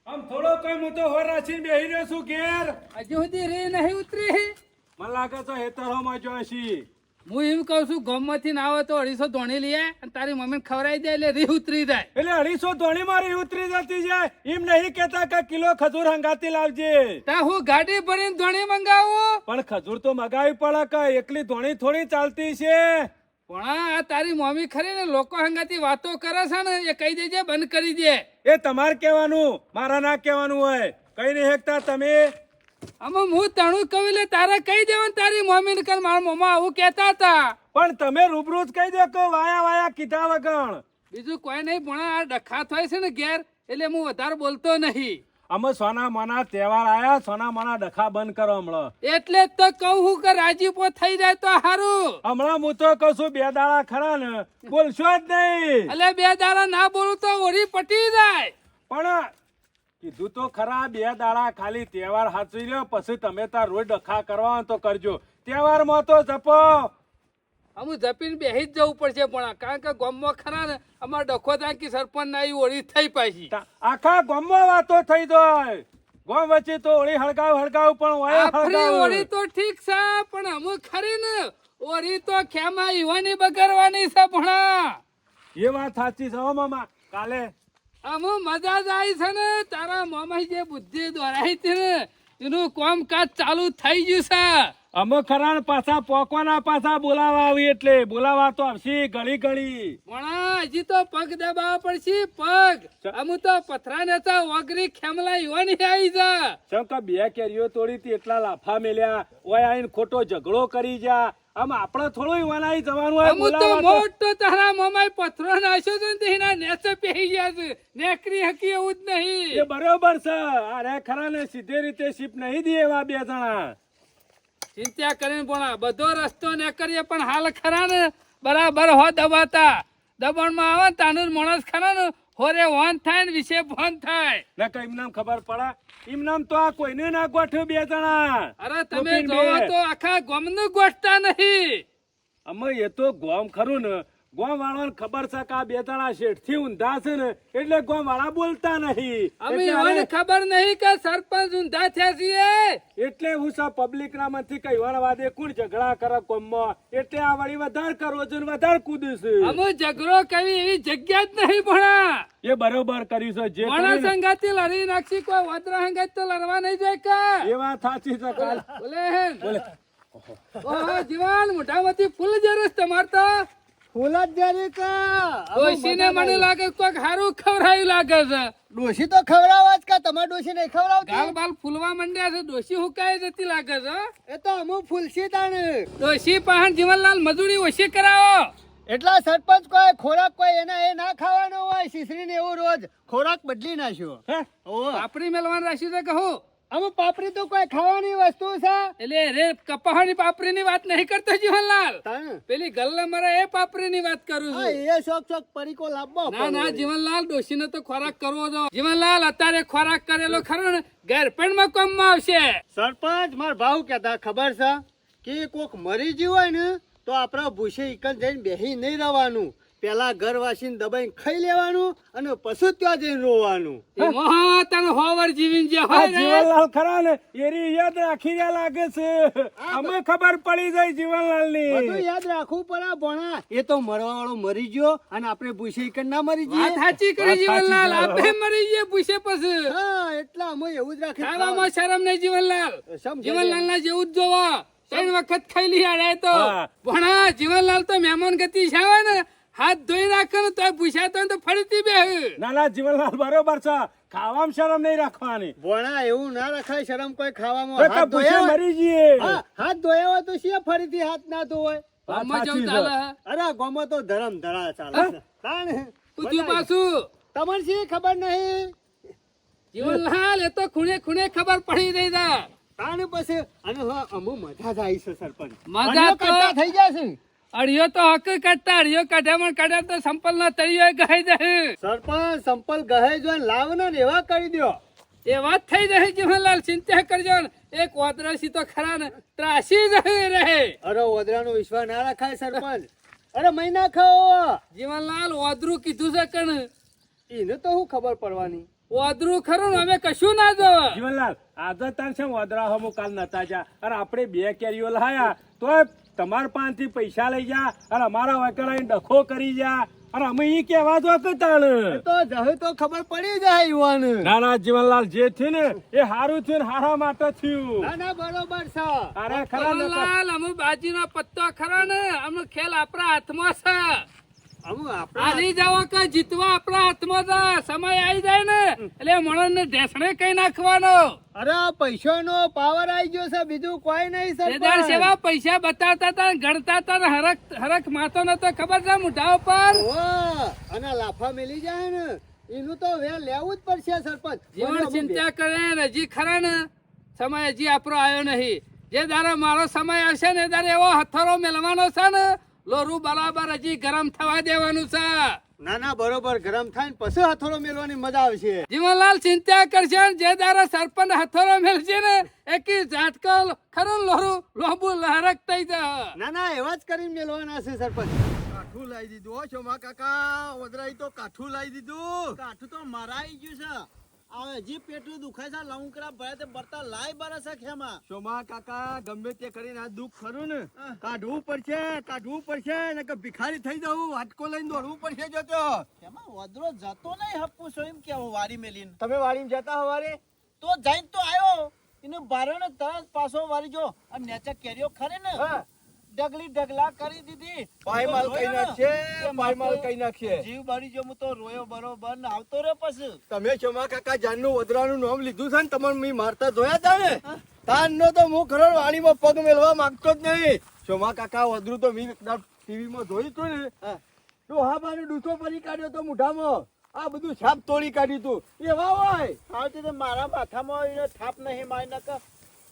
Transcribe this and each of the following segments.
આમ થોડો કઈ હું તો હોર રાખીને બેહી રહ્યો છું ઘેર. હજુ સુધી રે નહીં ઉતરી. મને લાગે છે હેતરોમાં જોશી. હું એમ કઉ છું ગામમાંથી ના આવે તો 250 ધોણી લઈ આય અને તારી મમ્મીને ખવડાવી દે એટલે રી ઉતરી જાય. એટલે 250 ધોણી મારી ઉતરી જતી જાય. એમ નહીં કેતા કે કિલો ખજૂર હંગાતી લાવજે. તા હું ગાડી ભરીને ધોણી મંગાવું. પણ ખજૂર તો મગાવી પડે કે એકલી ધોણી થોડી ચાલતી છે. પણ આ તારી મમ્મી ખરી ને લોકો હંગાતી વાતો કરે છે ને એ કહી દેજે બંધ કરી દે. એ તમારે કહેવાનું, મારા ના કહેવાનું હોય. કઈ નહીં હેકતા તમે. આમાં હું તણું કહું એટલે તારે કહી દેવાનું તારી મમ્મી ને મારા મમ્મા આવું કહેતા હતા. પણ તમે રૂબરૂ જ કહી દો કે વાયા વાયા કીધા વગર. બીજું કોઈ નહીં પણ આ ડખા થાય છે ને ઘેર એટલે હું વધારે બોલતો નહીં. અમે સોના મોના તહેવાર આયા, સોના મોના ડખા બંધ કરો હમણાં. એટલે જ તો કહું હું કે રાજીપો થઈ જાય તો સારું. હમણાં હું તો કહું છું 2 દાડા ખરા ને બોલશો જ નહીં. એટલે 2 દાડા ના બોલું તો ઓરી પટી જાય. પણ કીધું તો ખરા 2 દાડા ખાલી તહેવાર સાચવી લ્યો, પછી તમે તાર રોજ ડખા કરવા હોય તો કરજો. તહેવારમાં તો જપો. અમુક જપીને બેહી જ જવું પડશે પણ કારણ કે ગામમાં ખરા ને અમારે ડખો થાય કે સરપંચ ના ઓળી થઈ પાછી. આખા ગામમાં વાતો થઈ જાય. ગામ વચ્ચે તો ઓળી હળગાવ પણ હોય આપણી ઓળી તો ઠીક છે પણ અમુક ખરી ને ઓળી તો ખેમા યુવાની બગડવાની છે ભણા. એ વાત સાચી છે હો મામા. કાલે અમુક મજા જ આવી છે ને તારા મામા જે બુદ્ધિ દોરાઈ છે ને એનું કામકાજ ચાલુ થઈ ગયું છે. અમે ખરા પાછા પોકવાના પાછા બોલાવા આવી એટલે બોલાવા તો આવશે ઘડી ઘડી. પણ હજી તો પગ દબાવવા પડશે પગ. અમુ તો પથરા નેતા ઓગરી ખેમલા યુવાની આવી છે. ચમ કે 2 કેરીઓ તોડી હતી એટલા લાફા મેલ્યા. ઓય આઈને ખોટો ઝઘડો કરી જા. આમ આપણે થોડું યુવાનાઈ જવાનું હોય. અમુ તો મોટો તારા મામાએ પથરો નાખ્યો છે ને તેના નેચે પહેરી ગયા છે. નેકરી હકી એવું જ નહીં. એ બરોબર છે. અરે ખરા ને સીધે રીતે શીપ નહીં દે એવા 2 જણા. ચિંતા કરીને પણ બધો રસ્તો ને કરીએ પણ હાલ ખરા ને બરાબર હો દબાતા. દબાણમાં આવે ને તાનું માણસ ખરા ને હોરે વાન થાય ને વિશે ફોન થાય. ના કઈ નામ ખબર પડે. એમ નામ તો આ કોઈને ના ગોઠ્યું 2 જણા. અરે તમે જોવો તો આખા ગામનું ગોઠતા નહીં. અમે એ તો ગોમ ખરું ને ગોમ વાળાને ખબર છે કે આ 2 જણા શેઠથી ઊંધા છે ને એટલે ગોમ વાળા બોલતા નહીં. અમે એવાને ખબર નહીં કે સરપંચ ઊંધા થયા છીએ. એટલે હું સા પબ્લિક ના માંથી કઈ વાદે કોણ ઝઘડા કરે કોમમાં એટલે આ વળી વધારે કરો છો ને વધારે કૂદું છે. અમે ઝઘડો કરી એવી જગ્યા જ નહીં ભણા. એ બરોબર કર્યું છે. જે માણસ સંગાતી લડી નાખી કોઈ વાદરા સંગાત તો લડવા નહીં જાય કે. એ વાત સાચી છે. કાલ બોલે ઓહો જીવાન મોઢામાંથી ફૂલ જરસ તમાર તો. ફૂલ જ જરી કા ડોશીને મને લાગે કોઈક હારું ખવરાયું લાગે છે. ડોશી તો ખવડાવવા જ કા તમાર ડોશી નહીં ખવડાવતી. ગાલ બાલ ફૂલવા માંડ્યા છે. ડોશી હુકાય જતી લાગે છે. એ તો અમુક ફૂલસી તાણ. ડોશી પાહણ જીવનલાલ મજૂરી ઓછી કરાવો. એટલા સરપંચ કોઈ ખોરાક કોઈ એના એ ના ખાવાનો હોય શીશરી ને એવું રોજ ખોરાક બદલી નાખ્યો. પાપડી મેલવાન રાખ્યું છે કહું. અમુક પાપડી તો કોઈ ખાવાની વસ્તુ છે. એટલે રે કપાહાની પાપડીની વાત નહીં કરતો જીવનલાલ. તાણ. પેલી ગલ્લા મારા એ પાપડીની વાત કરું હા, છું. એ શોક શોક પરીકો લાવવો ના ના જીવનલાલ ડોશીને તો ખોરાક કરવો જો. જીવનલાલ અત્યારે ખોરાક કરેલો ખરો ને ગરપણમાં કામમાં આવશે. સરપંચ માર ભાવ કેતા ખબર છે કે કોક મરી ગયું હોય ને તો આપડે ભૂસે ઇકન જઈને બેહી નહીં રહેવાનું. પેલા ઘર વાસીને દબાઈને ખાઈ લેવાનું અને પછી ત્યાં જઈને રોવાનું. એમાં તને હોવર જીવીન જે હોય ને જીવનલાલ ખરા ને એરી યાદ રાખી રહ્યા લાગે છે. અમે ખબર પડી જાય જીવનલાલ બધું ની. યાદ રાખવું પડે ભણા. એ તો મરવા વાળો મરી ગયો અને આપણે ભૂસે ઇકન ના મરી વાત જઈએ. સાચી કરી જીવનલાલ. આપે મરી ગયા પૂછે પછી. હા, એટલા અમે એવું જ રાખી ખાવામાં શરમ નહીં જીવનલાલ. સમજે. જીવનલાલ ના જેવું જ જોવા. 3 વખત ખાઈ લીધા તો હા. ભણા જીવનલાલ તો મહેમાન ગતિ છે હોય ને હાથ ધોઈ નાખે ને તો પૂછાતો તો ફરીથી બે. ના ના જીવનલાલ બરોબર છે. ખાવામાં શરમ નહીં રાખવાની. ભણા એવું ના રખાય શરમ કોઈ તો ખાવામાં. કે હાથ ભૂસે ધોયા હોય- મરી જઈએ. હા, હાથ ધોયા હોય તો શિયા ફરીથી હાથ ના ધોવાય. ગામમાં જવું સાચી છે. ચાલે. અરે ગામમાં તો ધરમ ધરા ચાલે છે. તાણ. પૂછ્યું પાછું તમને શી ખબર નહીં. જીવનલાલ એ તો ખૂણે ખૂણે ખબર પડી રહી છે. તાણ પછી અને હા અમુ મજા જ આવી છે સરપંચ. મજા અન્યો તો- કરતા થઈ ગયા છે. અડિયો તો હક કાઢતા અડિયો કાઢ્યામાં કાઢ્યા તો સંપલ ના તળિયો ગહાઈ જાય. સરપંચ સંપલ ગહે જો લાવ ને એવા કરી દ્યો. એ વાત થઈ રહી જીવનલાલ ચિંતા કરજો ને. એક વાદરાસી તો ખરા ને ત્રાસી જ રહે. અરે ઓદરાનો વિશ્વાસ ના રખાય સરપંચ. અરે મહિના ખાઓ. જીવનલાલ ઓદરું કીધું છે કણ એને તો હું ખબર પડવાની. ઓદરું ખરું ને અમે કશું ના જોવે. જીવનલાલ આજે તાર છે વદરા હમુ કાલ નતા જા અને આપણે 2 કેરીઓ લાયા તો તમાર પાસેથી પૈસા લઈ જા અને અમારા વકલાઈને ડખો કરી જા અને અમે ઈ કેવા જો કે તાણ એ તો જહે તો ખબર પડી જાય યુવાન. ના ના જીવનલાલ જે થયું ને એ હારું થયું ને હારા માટે થયું. ના ના બરોબર છે. અરે ખરા નતા. લાલ અમે બાજીનો પત્તો ખરો ને અમે ખેલ આપણા હાથમાં છે. અમુ આપણે હારી જાવ કે જીતવા આપણા હાથમાં છે. સમય આવી જાય ને એટલે મણને ઢેસણે કઈ નાખવાનો. અરે પૈસાનો પાવર આવી ગયો છે, બીજું કોઈ નહીં કેદાર સરપંચ. સેવા પૈસા બતાવતા હતા ને ગણતા હતા ને હરખ માતો નતો ખબર છે મોઢા ઉપર. ઓહો, અને લાફા મેલી જાય ને એનું તો વેર લેવું જ પડશે સરપંચ. જીવન ચિંતા કરે ને હજી ખરા ને સમય હજી આપણો આવ્યો નહીં. જે દાડે મારો સમય આવશે ને ત્યારે એવો હથોરો મેળવાનો છે ને લોરું બરાબર હજી ગરમ થવા દેવાનું છે. ના ના બરોબર ગરમ થાય ને પછી હથોડો મેલવાની મજા આવશે. જીવનલાલ ચિંતા કરશે ને જે દાડે સરપંચ હથોરો મેળશે ને એકી ઝાટકો ખરું લોરું લોબુ લહરક થઈ જાય. ના ના એવા જ કરીને મેલવાના છે સરપંચ. કાઠું લાવી દીધું હો શોમા કાકા, વદરાઈ તો કાઠું લાવી દીધું. કાઠું તો મરાઈ ગયું છે. હવે હજી પેટું દુખાય છે, લંકડા ભરે તે બરતા લાય બરસ ખેમાં. શોમા કાકા ગમે તે કરીને આ દુઃખ ખરું ને કાઢવું પડશે ને કે ભિખારી થઈ જવું, વાટકો લઈને દોડવું પડશે. જોતો એમાં વદરો જતો નહીં હપ્પુ છો એમ કેવું વારી મેલીને તમે વાડીમાં જતા હવારે તો જઈને તો આવ્યો એને બાર્યો ને તરત પાછો વારી જો અને નેચે કેરીઓ ખરી ને ડગલી ડગલા કરી દીધી. પાયમાલ કઈ નાખશે, પાયમાલ કઈ નાખશે. જીવ બળી જો હું તો રોયો બરોબર ને આવતો રે પછી. તમે શોમા કાકા જાનનું વદરાનું નામ લીધું છે ને તમને મી મારતા જોયા હતા ને તાનનો તો હું ખરો વાણીમાં પગ મેલવા માંગતો જ નહીં. શોમા કાકા વદરું તો મી ટીવીમાં જોયું હતું ને તો હા બાને ડૂસો પરી કાઢ્યો તો મુઠામાં આ બધું છાપ તોડી કાઢ્યું તું એવા હોય આવતી તો મારા માથામાં એને થાપ નહીં મારી નકા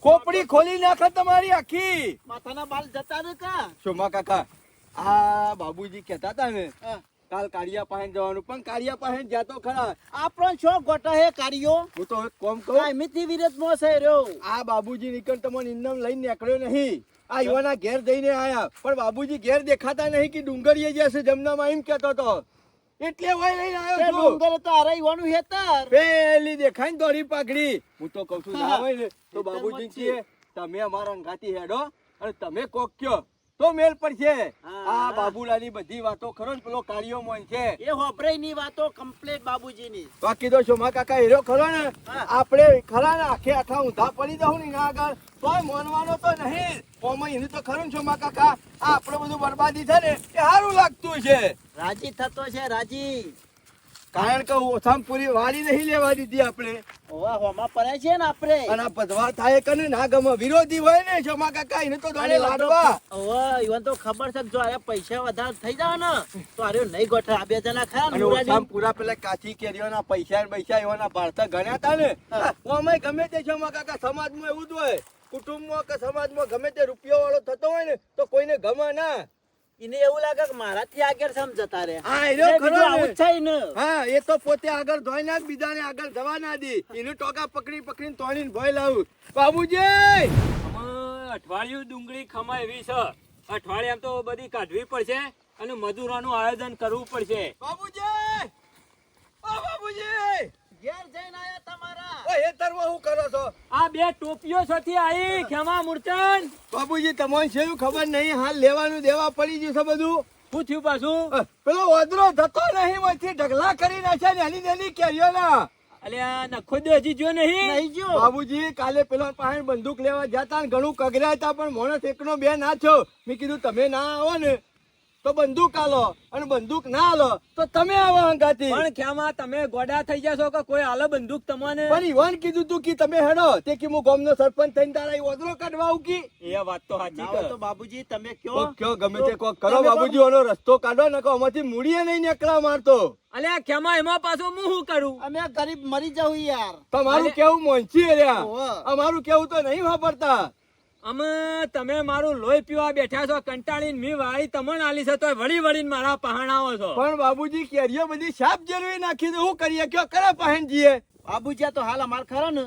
ખોપડી ખોલી નાખે તમારી આખી. માથાના બાલ જતા ને કા. શોમા કાકા આ બાબુજી કહેતા હતા ને કાલ કાળિયા પાસે જવાનું, પણ કાળિયા પાસે જ્યાં તો ખરા આપણો છો ગોટા હે કાઢ્યો હું તો એક કોમ કહું કાયમીથી વિરોધમાં છે રહ્યો. આ બાબુજી નીકળ તમને ઇન્નામ લઈને નીકળ્યો નહીં, આ યુવાના ઘેર જઈને આયા પણ બાબુજી ઘેર દેખાતા નહીં કે ડુંગરીએ જશે જમનામાં એમ કેતો તો એટલે હોય લઈને તે આવ્યો છું. ડુંગર તો આરે ઈવાનું હેતર. પેલી દેખાય ને દોરી પાઘડી હું તો કઉ છું ના હોય ને તો બાબુજી કહે તમે અમારા અંગાથી હેડો અને તમે કોક કયો તો મેલ પડશે. આ બાબુલાની બધી વાતો ખરો ને પેલો કાળિયો મોન છે એ હોપરે ની વાતો કમ્પ્લીટ બાબુજીની. બાકી તો શોમા કાકા હીરો ખરો ને આપણે ખરા ને આખે આખા ઊંધા પડી દઉં ને એના આગળ તોય મોનવાનો તો નહીં. ઓમાં એનું તો ખરું ને શોમા કાકા આ આપણે બધું બરબાદી છે ને એ સારું લાગતું છે. રાજી થતો છે રાજી. કારણ કે ઓછામાં પૂરી વારી નહીં લેવા દીધી આપણે ઓવા હોમાં પડે છે ને આપણે. અને આ પધવા થાય કે ના ગમે વિરોધી હોય ને શોમા કાકા એને તો દોડે લાડવા. ઓવા ઈવન તો ખબર છે કે જો આ પૈસા વધારે થઈ જાવ ને તો આર્યો નહીં ગોઠા આ બે જણા ખરા અને ને ઓછામાં મુરાડી. પૂરા પેલા કાચી કેરીઓના પૈસા ને પૈસા એવાના ભારતા ગણ્યા હતા ને ઓમાં ગમે તે શોમા કાકા સમાજમાં એવું જ હોય, કુટુંબમાં કે સમાજમાં ગમે તે રૂપિયો વાળો થતો હોય ને તો કોઈને ગમે ના. એને એવું લાગે કે મારાથી આગળ સમજતા રે. હા એનો ખરો બીજું આવું જ ને. થાય ને. હા એ તો પોતે આગળ ધોઈ નાખ, બીજાને આગળ જવા ના દે. એનું ટોકા પકડીને તોડીને ભોય લાવું. બાબુજી અઠવાડિયું ડુંગળી ખમાય એવી છે. અઠવાડિયામાં તો બધી કાઢવી પડશે અને મજૂરોનું આયોજન કરવું પડશે. બાબુજી ઓ બાબુજી ઘેર જઈને આયા તમારા. ઓ હેતરમાં હું કરો છો? આ 2 ટોપીઓ સાથે આવી ખેમા મૂર્તન. બાબુજી તમને છે ખબર નહીં હાલ લેવાનું દેવા પડી ગયું છે બધું. શું થયું પાછું? પેલો વદરો થતો નહીં માંથી ઢગલા કરી નાખ્યા નાની નાની કેરીઓના. અલ્યા નખો દે હજી જો નહીં. નહીં જો. બાબુજી કાલે પેલો પાસે બંદૂક લેવા જતા ને ઘણું કગર્યા હતા પણ માણસ એકનો બે ના થયો. મેં કીધું તમે ના આવો ને તો બંદૂક આલો અને બંદૂક ના આલો તો તમે આવો હંગાથી. પણ ખેમા તમે ગોડા થઈ જશો કે કોઈ આલો બંદૂક તમને? પણ ઈવાન કીધું તું કે તમે હેડો તે કે હું ગામનો સરપંચ થઈને તારા ઈ વદરો કાઢવા આવું કી. એ વાત તો સાચી ના છે. હોય તો બાબુજી તમે કયો. કોક કયો ગમે તે કોક કરો બાબુજી ઓનો રસ્તો કાઢો નકો આમાંથી મૂડીએ નહીં નીકળવા મારતો. અલ્યા ખેમા એમાં પાછો હું શું કરું? અમે ગરીબ મરી જાવ યાર. તમારું કેવું મોંચી રહ્યા, ઓહો. અમારું કેવું તો નહીં વાપરતા. અમે તમે મારું લોહી પીવા બેઠા છો કંટાળીને મી વાળી તમને આલી છે તોય વળી વળીને મારા પહાણાવો છો. પણ બાબુજી કેરીઓ બધી સાપ જેરવી નાખી તો શું કરીએ કયો કરા પહાણ જઈએ. બાબુજી આ તો હાલ અમાર ખરો ને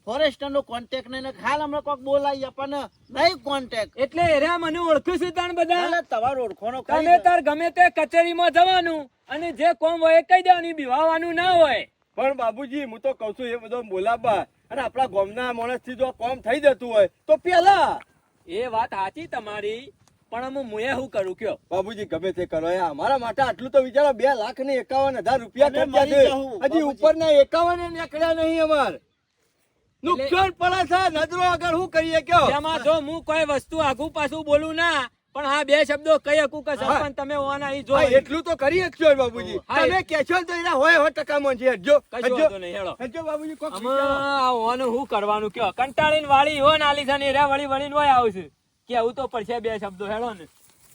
ફોરેસ્ટર નો કોન્ટેક્ટ નહીં ને હાલ હમણાં કોક બોલાવી આપણને નહીં કોન્ટેક્ટ. એટલે એરા મને ઓળખું છું તાણ બધા. એટલે તમારો ઓળખોનો તમે તાર ગમે તે કચેરીમાં જવાનું અને જે કોમ હોય એ કહી દેવાનું, બીવાવાનું ના હોય. પણ બાબુજી હું તો કઉ છું એ બધો બોલાબા અને આપણા ગામના માણસથી જો કોમ થઈ જતું હોય તો પેલા એ વાત સાચી તમારી, પણ હું શું કરું કયો? બાબુજી ગમે તે કરો યાર, અમારા માટે આટલું તો વિચારો 2,51,000 રૂપિયા અમે ખર્ચ્યા મરી છે. જાઉં, હજી બાબુજી. ઉપરના 51 નીકળ્યા નહીં અમાર. નુકસાન પડે છે નજરો આગળ શું કરીએ કયો? તેમાં જો હું કોઈ વસ્તુ આગુ પાછું બોલું ના, પણ હા 2 શબ્દો કહી શકું કે સરપંચ તમે ઓના અહીં જો હા, એટલું તો કરી જ છો બાબુજી. હા, તમે કહેશો તો એના હોય 100% છે. હટજો કશો વાંધો નહીં, હેળો. હટજો બાબુજી કોક આમાં ઓનું શું કરવાનું કયો? કંટાળીને વાળી હો નાલી છે ને એરા વળી વળીને હોય આવશે. કેવું તો પડશે 2 શબ્દો, હેડો ને.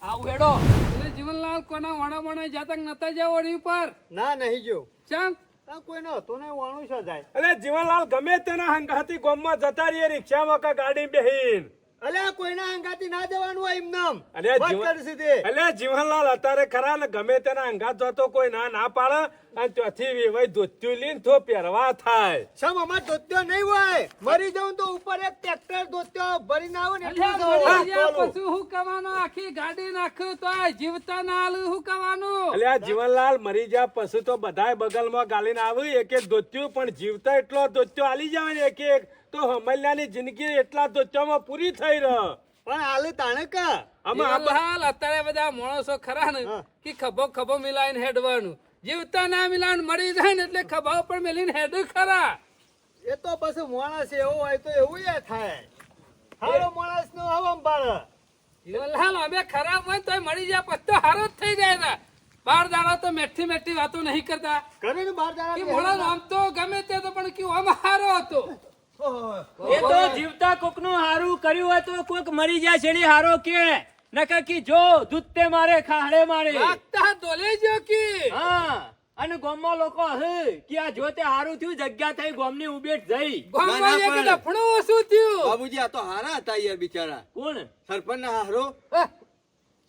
આવું હેડો. એટલે જીવનલાલ કોના વાણા જાતક નતા જાવ ઓરી ઉપર ના નહીં જો ચમ આ કોઈનો હતો ને વાણું છે જાય. અલે જીવનલાલ ગમે તેના હંગાથી ગામમાં જતા રહીએ રિક્ષામાં કે ગાડી બેહીન. અલ્યા કોઈના અંગાથી ના જવાનું હોય એમ નામ. અલ્યા વાત જીવન- કરશે તે. અલે જીવનલાલ અત્યારે ખરા ને ગમે તેના હંગાત જતો કોઈ ના પાડે અને ત્યાંથી વેવાઈ ધોત્યું લઈને તો પહેરવા થાય. સમ અમાર દોત્યો નહીં હોય. મરી જાઉં તો ઉપર એક ટ્રેક્ટર દોત્યો ભરીને આવું ને એટલું અલ્યા, જ હોય. મરી ગયા પછી શું કરવાનું? આખી ગાડી નાખ્યું તો જીવતા ના હાલું શું કરવાનું? અલ્યા જીવનલાલ મરી ગયા પછી તો બધાય બગલમાં ગાલીને આવી એક એક ધોત્યું, પણ જીવતા એટલો ધોત્યો આલી જાય ને એક તો હમલ્યાની જિંદગી એટલા ધોત્યોમાં પૂરી થઈ રહ. પણ હાલે તાણે કા આમાં જીવનલાલ અત્યારે બધા માણસો ખરા ને કે ખભો મિલાઈને હેડવાનું, જીવતા ના મિલાઈને મરી જાય ને એટલે ખભા ઉપર મિલીને હેડ ખરા. એ તો પછી માણસ એવો હોય તો એવું ય થાય. હારો માણસ નો હવમ પાડે. જીવનલાલ અમે ખરાબ હોય તો મરી જાય પછી તો હારો જ થઈ જાય ને. 12 દાડા તો મેઠી વાતો નહીં કરતા કરે ને બાર કે દાડા મોળો આમ તો ગમે તે તો પણ કેવું આમ હારો હતો. એ તો જીવતા કોકનું હારું કર્યું હોય તો કોક મરી જાય છેડી હારો કે નકર કી જો દૂધતે મારે ખાડે મારે. વાગતા દોલે જો કે હા, અને ગામમાં લોકો હે કે આ જો તે હારું થયું, જગ્યા થઈ ગામની ઉબેટ જઈ. ગામમાં એક ડફણું ઓછું થયું. બાબુજી આ તો હારા હતા યાર બિચારા. કોણ? સરપંચ ના હારો.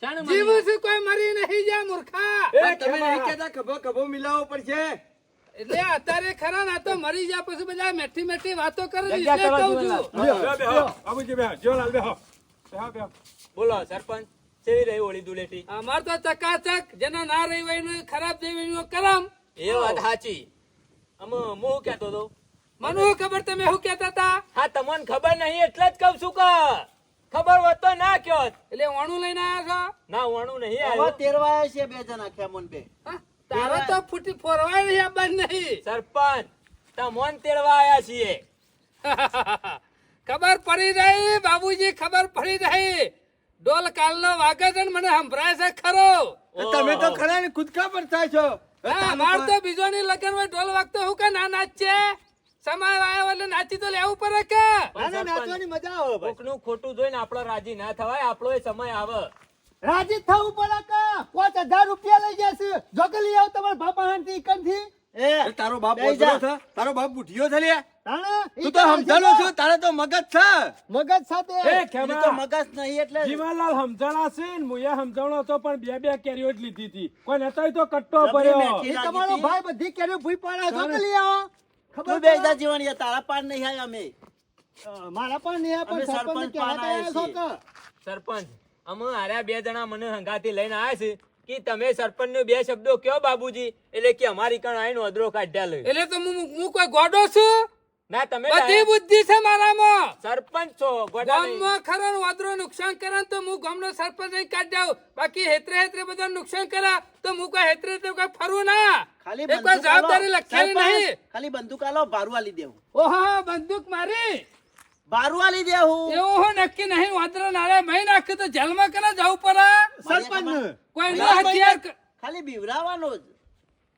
શાને મરી જીવું છું કોઈ મરી નહીં જાય મૂર્ખા. પણ તમે નહીં કહેતા ખભો મિલાવવો પડશે. એટલે અત્યારે ખરા ના તો મરી જાય પછી બધા મેઠી વાતો કરે ને જગ્યા એટલે કરવા કહું જીવનલાલ. છું. બેહો, બાબુજી બેહો, જીવનલાલ બેહો. બેહો. બોલો સરપંચ, કેવી રહી હોળી ધૂળેટી? અમાર તો ચકાચક જેના ના રહી હોય ને ખરાબ જઈ હોય એનું કરમ. એ વાત સાચી. હું શું કહેતો હતો? મને શું ખબર તમે શું કહેતા હતા? હા, તમને ખબર નહીં એટલે જ કહું છું કે ખબર હોત તો ના કયો. એટલે વાણું લઈને આયા છો? ના, વાણું નહીં હવે આવ્યું. તેરવાયા છે 2 જણા ખેમોન બે. હા? તારો તો ફૂટી ફોરવાય નહીં આ બંધ નહીં. સરપંચ, તમોન તેડવા આયા છીએ. ખબર પડી રહી બાબુજી, ખબર પડી રહી. ડોલ કાલનો વાગે છે ને મને સંભળાય છે ખરો. તમે તો ખરા ને કૂદકા પર થાય છો. હા, માર તો બીજો ની લગન હોય ઢોલ વાગતો હું કે ના નાચે. સમય આવ્યો એટલે નાચી તો લેવું પડે કે. ના ના નાચવાની મજા આવે ભાઈ. કોકનું ખોટું જોઈને આપણો રાજી ના થવાય, આપણો એ સમય આવે. રાજી થવું પડે કા 5,000 રૂપિયા લઈ જશે. જોકે લઈ આવ તમારા બાપા હાંતી કંથી. એ તારો બાપ બોલતો છે? તારો બાપ બુઢિયો છે લ્યા? તાણે તું તો સમજાણો છો, તારે તો મગજ છે. મગજ સાથે એ એને ખેમા, તો મગજ નહીં એટલે જીવનલાલ સમજણા છે ને મુએ સમજાવણો હતો પણ 2 કેરીઓ જ લીધી હતી. કોઈ નતો તો કટ્ટો ભર્યો. એ તમારો ભાઈ બધી કેરીઓ ભૂઈ પાડે. જોકે લઈ આવો. તું ખબર બેસા જીવન તારા પાર નહીં આયા અમે મારા પણ નહીં આ પણ અમે સરપંચ સરપંચ પાન કહેવાતા આવ્યા છો કે સરપંચ, અમે હાર્યા 2 જણા મને હંગાથી લઈને આવ્યા છે કે તમે સરપંચ ને 2 શબ્દો કયો બાબુજી, એટલે કે અમારી કણ આવીને અદરો કાઢ્યા લે. એટલે તો હું કોઈ ગોડો છું? ના, તમે બધી બુદ્ધિ છે મારામાં. સરપંચ છો, ગોડા નહીં. ગામમાં ખરો ને વાદરો નુકસાન કરે ને તો હું ગામનો સરપંચ નહીં કાઢી દઉં. બાકી હેતરે બધા નુકસાન કરે તો હું કોઈ હેતરે કોઈ ફરું ના. ખાલી એ કોઈ જવાબદારી લખેલી નહીં. ખાલી બંદૂક આલો ભારું આલી દેવું ઓહો, બંદૂક મારી ભારું આલી દેવું એવું હો નક્કી નહીં. વાદરો નારે મહી નાખ્યું તો જેલમાં કેને જવું પડે? સરપંચ કોઈનું હથિયાર ખાલી બીવરાવાનો જ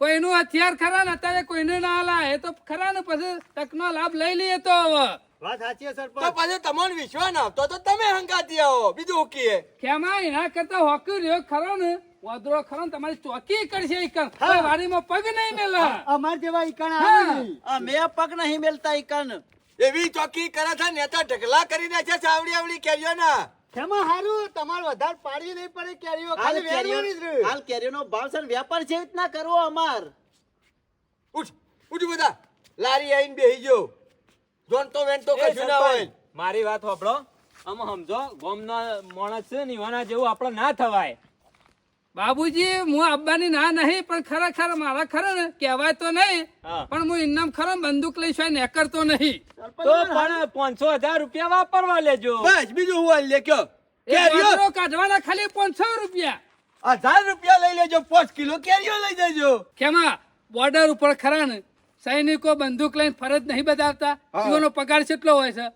કોઈનું હથિયાર ખરા ને અત્યારે કોઈને ના હાલા. એ તો ખરા ને પછી તકનો લાભ લઈ લઈએ તો હવે વાત સાચી છે તો સરપંચ. પાછો તમને વિશ્વાસ ના આવતો તો તમે હંગાતી આવો. બીજું હું કહીએ? ખેમા એના કરતા હોકી રહ્યો ખરો ને વાદરો ખરો ને તમારી ચોકી કરશે ઈ કણ. કોઈ વાડીમાં પગ નહીં મેલે. અમાર જેવા ઈકાણા હા. આવે નહીં. અમે પગ નહીં મેલતા ઈકન એવી ચોકી કરે છે નેતા ઢગલા કરી દે છે ચાવડી આવડી કેરીઓ ના. એમાં હારું તમારે વધારે પાડી નહીં પડે કેરીઓ. હાલ ખાલી વેરવાની જ રહે. હાલ કેરીનો ભાવ છે ને વેપાર છે રીતના કરવો અમાર ઉઠ ઉઠ બધા, લારી આવીને બેહી ગયો. જોન તો વેન તો એ કશું ના હોય. સરપંચ, મારી વાત સાંભળો. આમ સમજો, ગામના માણસ છે ને એવાના જેવું આપણે ના થવાય. બાબુજી હું આબ્બાની ના નહીં પણ ખરેખર મારા ખરે ને કહેવાય તો નહીં હા. પણ હું ઇનામ ખરો ને બંદૂક લઈશ નેકરતો નહીં. તો પણ 500,000 રૂપિયા વાપરવા લેજો. બસ બીજું હું હાલ લે કયો એ કેરીઓ વાંદરો કાઢવાના ખાલી 500 રૂપિયા. 1000 રૂપિયા લઈ લેજો 5 કિલો કેરીઓ લઈ જજો. કેમાં બોર્ડર ઉપર ખરા ને સૈનિકો બંદૂક લઈને ફરજ નહીં બજાવતા? હા. એનો પગાર કેટલો હોય છે?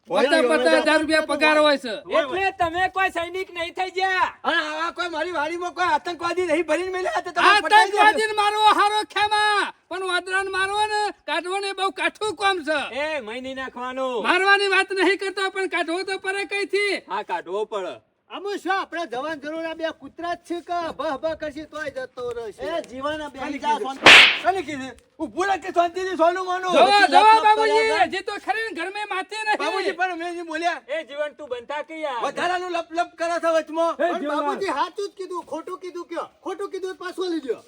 હોય ને, 50,000 રૂપિયા પગાર હોય છે. એટલે તમે કોઈ સૈનિક નહીં થઈ ગયા. અને આવા કોઈ મારી વાડીમાં કોઈ આતંકવાદી નહીં ભરીને મેલ્યા તો તમે પટાઈ દેજો. આતંકવાદીને મારવો હારો ખેમા, પણ વાદરાને મારવો ને કાઢવો ને બહુ કાઠું કામ છે. એ મહિની નાખવાનું. મારવાની વાત નહીં કરતો પણ કાઢવો તો પડે કઈથી. હા કાઢવો પડે. આમાં શું આપણે જવાન જરૂર આ બે કૂતરા જ છે કે બહ બહ કરશે તોય જતો રહેશે. એ જીવન બેહી જા કીધું? શાંતિ. કોને કીધું? ઊભું રાખ કે શાંતિથી સોનું માનું. જોવો લપ જોવો લપ બાબુજી, કર્યા હજી તો ખરી ને ઘરમાં માથે બાબુજી નહીં. પણ મેં નહીં બોલ્યા એ જીવન તું બનતા કયા. વધારાનું લપ લપ કરે છે વચમાં. પણ બાબુજી સાચું જ કીધું, ખોટું કીધું કયો? ખોટું કીધું તો પાછું લઈ લ્યો.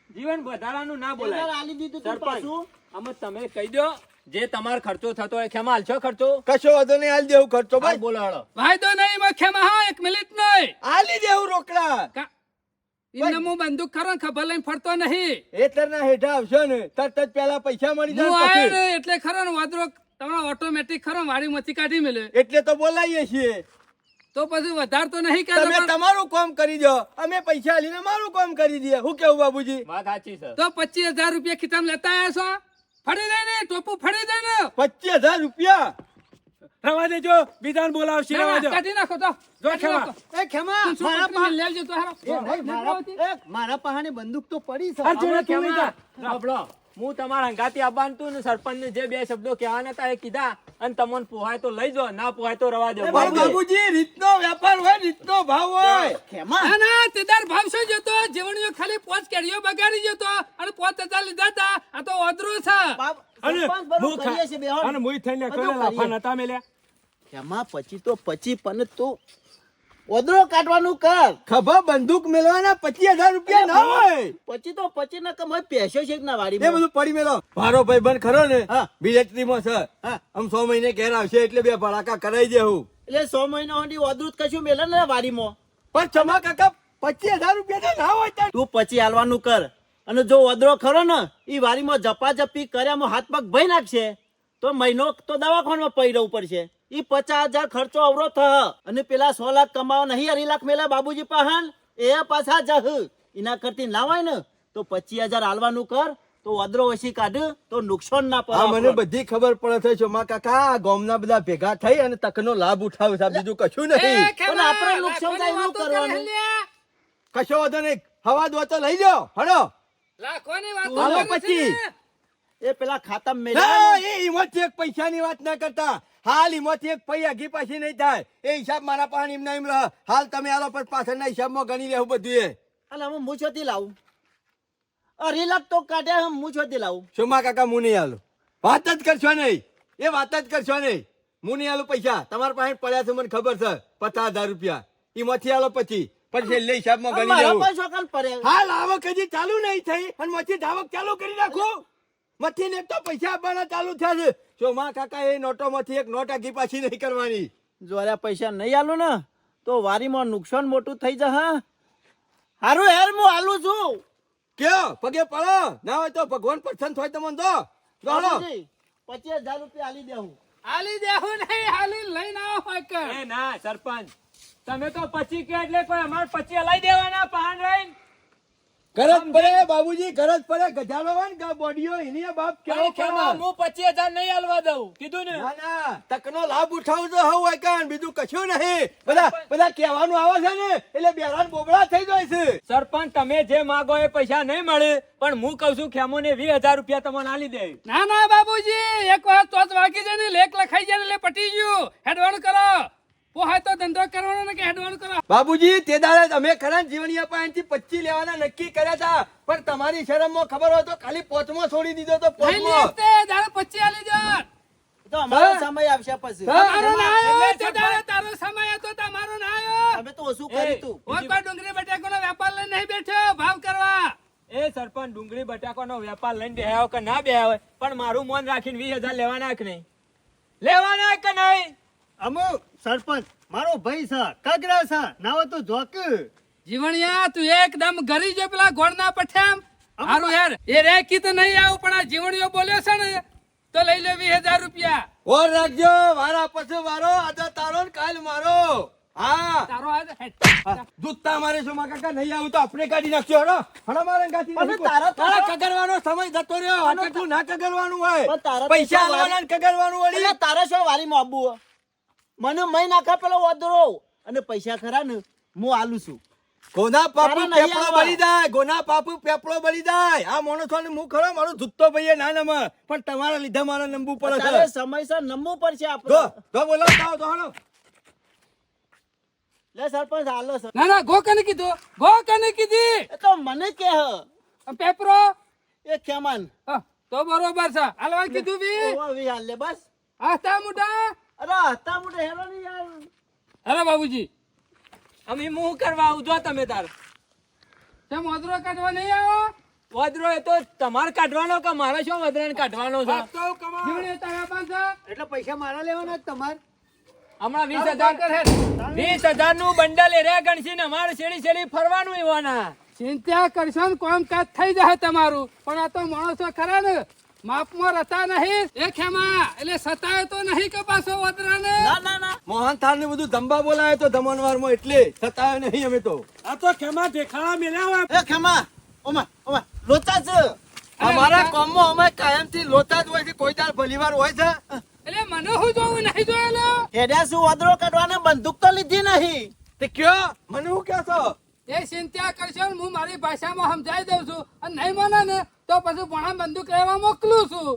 જીવન વધારાનું ના તેના બોલાય. આલી દીધું તું સરપંચ પાછું. આમાં તમે કહી દો જે તમારો ખર્ચો થતો હોય ખેમાં હાલશો ખર્ચો. કશો વાંધો નહીં હાલ દેવું ખર્ચો હા, ભાઈ બોલો હાલો. વાયદો નહીં માં ખેમા, હા 1 મિનિટ નહીં. હાલી દેવું રોકડા. ઇન્ને હું બંદૂક ખરો ને ખબર લઈને ફરતો નહીં. હેઠળના હેઠા આવશો ને તરત જ પેલા પૈસા મળી હું જાય આવ્યો પછી. ને એટલે ખરો ને વાદરો તમારો ઓટોમેટિક ખરો વાડીમાંથી કાઢી મેલે એટલે તો બોલાવીએ છીએ. તો પછી વધારે તો નહીં તમે કરતો. તમારું કામ કરી દો અમે પૈસા આલીને મારું કામ કરી દઈએ. હું કેવું બાબુજી? વાત સાચી છે. તો 25,000 રૂપિયા ખિતામ લેતા આવ્યા છો? ફરી દે ને ટોપું ફરી દે ને. 25,000 રૂપિયા. રવા દેજો, બીજાને બોલાવશે. ના, રવા ના, દો. કાઢી નાખો તો. જો કાઢી ખેમા. નાખો. એ ખેમા, તું શું મારા પકડીને લેવજો તો હારો. મારા પાસે બંદૂક તો પડી છે. આ જોડે તું લઈ જા. સાંભળો, હું તમારા હંગાથી આવવાનું હતું ને સરપંચને જે 2 શબ્દો કહેવાના હતા એ કીધા અને તમને પોહાય તો લઈ જાઓ, ના પોહાય તો રવા દો. પણ બાબુજી રીતનો વેપાર હોય રીતનો ભાવ હોય. ખેમા, ના, ના, તેદાર ભાવ શું જતો? જીવણીઓ ખાલી 5 કેરીઓ બગાડી જતો અને 5,000 લીધા હતા. આ તો ઓદરું છે. બાપ, અને સરપંચ બરોબર હું કરીએ છીએ બેહો. અને મુઈ થઈને બધું કરેલા કરીએ. લાફા નતા મેલ્યા. એમાં પછી તો પછી પણ તું ઓદરો કાઢવાનું કર. ખભા બંદૂક મેળવાના 25,000 રૂપિયા ના હોય. પછી તો પછી ના કમ હોય પૈસો છે કે ના એ વાડીમાં. બધું પડી મેલો. મારો ભાઈ બંધ ખરો ને હા. મિલિટરીમાં છે. હા. આમ 6 મહિને ઘેર આવશે એટલે 2 ભડાકા કરાઈ દેવું. એટલે 100 મહિના સુધી ઓદરું જ કશું મેલે ને વાડીમાં. પણ ચમા કાકા 25,000 રૂપિયા તો ના હોય તાર. તું પછી હાલવાનું કર. અને જો ઓદરો ખરો ને ઈ વાડીમાં ઝપાઝપી કર્યામાં હાથ પગ ભઈ નાખશે તો મહિનો તો દવાખાનામાં પડી રહેવું પડશે. ઈ 50,000 ખર્ચો અવરો થ અને પેલા 100 લાખ કમાવા નહીં 2.5 લાખ મેલા બાબુજી પાહન એ પાછા જહ એના કરતી ના હોય ને તો 25,000 હાલવાનું કર તો ઓદરો ઓછી કાઢ તો નુકસાન ના પડે. હા મને આપણને. બધી ખબર પડે છે ચમા કાકા આ ગામના બધા ભેગા થઈ અને તકનો લાભ ઉઠાવે છે બીજું કશું એ નહીં. ખેમા, પણ આપણે નુકસાન થાય એવું લાખોની વાતો કરવાનું. કરે લ્યા. કશો વાંધો નહીં. હવા દો તો લઈ લો હડો. લાખોની વાતો હાલો કરે છે પછી. એ પેલા ખાતામાં ના, મેળવ્યા એ ઈમાંથી એક પૈસાની વાત ના કરતા. હાલ ઈમાંથી એક પૈસા આગી પાછી નહીં થાય. એ હિસાબ મારા પાસે એમ ના એમ રહે. હાલ તમે આલો પણ પાછળના હિસાબમાં ગણી લેવું બધું એ. અને હું મૂછોથી લાવું 2.5 લાખ તો કાઢ્યા હું મૂછોથી લાવું. સોમા કાકા હું નહીં આલું. વાત જ કરશો નહીં. એ વાત જ કરશો નહીં. હું નહીં આલું પૈસા. તમારા પાસે પડ્યા છે મને ખબર છે 50,000 રૂપિયા. ઈમાંથી આલો પછી છેલ્લે હિસાબમાં ગણી મારા લેવું. પૈસો કાલ પડે. હાલ આવક હજી ચાલુ નહીં થઈ અને મથી ધાવક ચાલુ કરી નાખો. મથી ને તો પૈસા આપવાના ચાલુ થયા છે. સોમા કાકા એ નોટોમાંથી એક નોટ આગી પાછી નહીં કરવાની. જો આ પૈસા નહીં આલું ને તો વારીમાં નુકસાન મોટું થઈ જશે. હા હારું હેર હું આલું છું. કયો પગે પડો ના હોય તો ભગવાન પસંદ હોય તો મને દો. દોડો. બાપુજી, 25,000 રૂપિયા આલી દેવું. હાલી દેવું નહીં, હાલી લઈને આવો હોયકર. એ ના સરપંચ, તમે તો 25 કે એટલે કોઈ અમારે 25 લઈ દેવાના પાન રહીને. ગરજ પડે બાબુજી ગરજ પડે ગજાલો હોય ને બોડીઓ એની બાપ કેવો કઈ ખેમા, પડે. હું 25,000 નહીં હાલવા દઉં કીધું ને. ના ના તકનો લાભ ઉઠાવજો હવ હોય કાન બીજું કશું નહીં. બધા કહેવાનું આવે છે ને એટલે બેરાન બોબડા થઈ જાય છે. સરપંચ તમે જે માગો એ પૈસા નહીં મળે પણ હું કઉ છું ખેમો ને 20,000 રૂપિયા તમને આલી દે. ના ના બાબુજી, એક વાર તો જ વાગી જાય ને લેખ લખાઈ જાય એટલે પટી ગયું. હેડવાણ કરો. પોહાય તો ધંધો કરવાનો ને કે હેડવાણ કરો. બાબુજી તે દાડે અમે ખરા જીવણીયા પાસેથી 25 લેવાના નક્કી કર્યા હતા પણ તમારી શરમમાં ખબર હોય તો ખાલી 5માં છોડી દીધો તો નહીં 5માં. લેતે, દાડે 25 આલી જાઓ. તો અમારો સમય આવશે પછી. તમારો ના આવ્યો, એટલે તે દાડે તારો સમય હતો, તમારો ના આવ્યો. અમે તો ઓછું કર્યું તું. કોઈ કોઈ ડુંગળી બટાકાનો વેપાર લઈને નહીં બેઠો ભાવ કરવા. એ સરપંચ ડુંગળી બટાકાનો વેપાર લઈને બેહ્યા હોય કે ના બેહ્યા હોય પણ મારું મન રાખીને 20,000 લેવાના કે નહીં લેવાના કે નહીં. અમુક સરપંચ મારો ભાઈ છે કગરા છે નાવો તો જોક જીવણિયા તું એકદમ ઘરી જો પેલા ગોળના પઠ્યામ હારું યાર એ રેકી તો નહીં આવું પણ આ જીવણીઓ બોલ્યો છે ને તો લઈ લે 20,000 રૂપિયા ઓર રાખજો વારા પછી વારો આજે તારો ને કાલ મારો હા તારો આ દૂધતા મારે સોમા કાકા નહીં આવું તો આપણે કાઢી નાખજો હડો હડો મારે ગાતી અને તારો તારા કગરવાનો સમય જતો રહ્યો આટલું ના કગરવાનું હોય પણ તારા પૈસા તો આલવાના ને કગરવાનું વળી એટલે તારે શું વારીમાં આવવું હે? મને મહી નાખા પેલો વાદરો અને પૈસા ખરા ને હું આલું છું ગોના પાપુ તારા નહીં પેપડો આવવા. બળી જાય ગોના પાપુ પેપડો બળી જાય આ માણસો ને હું ખરો મારો જુત્તો ભાઈ ના નમ પણ તમારા લીધે મારા નંબુ પડે તારે છે સમયસર નમવું પડશે જો આપણે જો બોલો જાઓ તો હડો લે સરપંચ હાલો સર ના ના ગો કને કીધું ગો કને કીધી એ તો મને કે હ આ પેપરો એ ખેમાન હા, તો બરોબર છે હાલવા કીધું બી ઓવા વી હાલ લે બસ આસ્તા મુઢા અરે હતા મોટે હેરો ની યાર અરે બાબુજી અમે મું કરવા આવું જો તમે તાર તેમ ઓદરો કાઢવા નહીં આવો વદરો એ તો તમારે કાઢવાનો કે મારે શું વદરાને કાઢવાનો છે જીવણીઓ તારા પાસે એટલે પૈસા મારા લેવાના જ તમારે હમણાં 20,000 નું બંડલ એ રે ગણસી ને અમારે શેડી શેડી ફરવાનું એવાના ચિંતા કરશો ને કામકાજ થઈ જાય તમારું પણ આ તો માણસો ખરા ને માપમાં રહેતા નહીં એ ખેમા એટલે સતાય તો નહીં કે પાછો વદરાને ના ના ના મોહન થાળ ને બધું ધંબા બોલાય તો ધમનવાર માં એટલે સતાયો નહીં અમે તો આ તો ખેમા દેખાડા મેલ્યા હોય એ ખેમા ઓમા ઓમા લોચા છે અમારા કોમમાં અમે કાયમ થી લોચા જ હોય છે કોઈ દાળ ભલીવાર હોય છે એટલે મને હું જોવું નહીં જોયેલો હેડ્યા શું વાદરો કાઢવાને બંદૂક તો લીધી નહીં તે કયો મને હું કહો છો એ ચિંતા કરશો ને હું મારી ભાષામાં સમજાઈ દઉં છું અને નહીં મને ને તો પછી ભણા બંદૂક લેવા મોકલું છું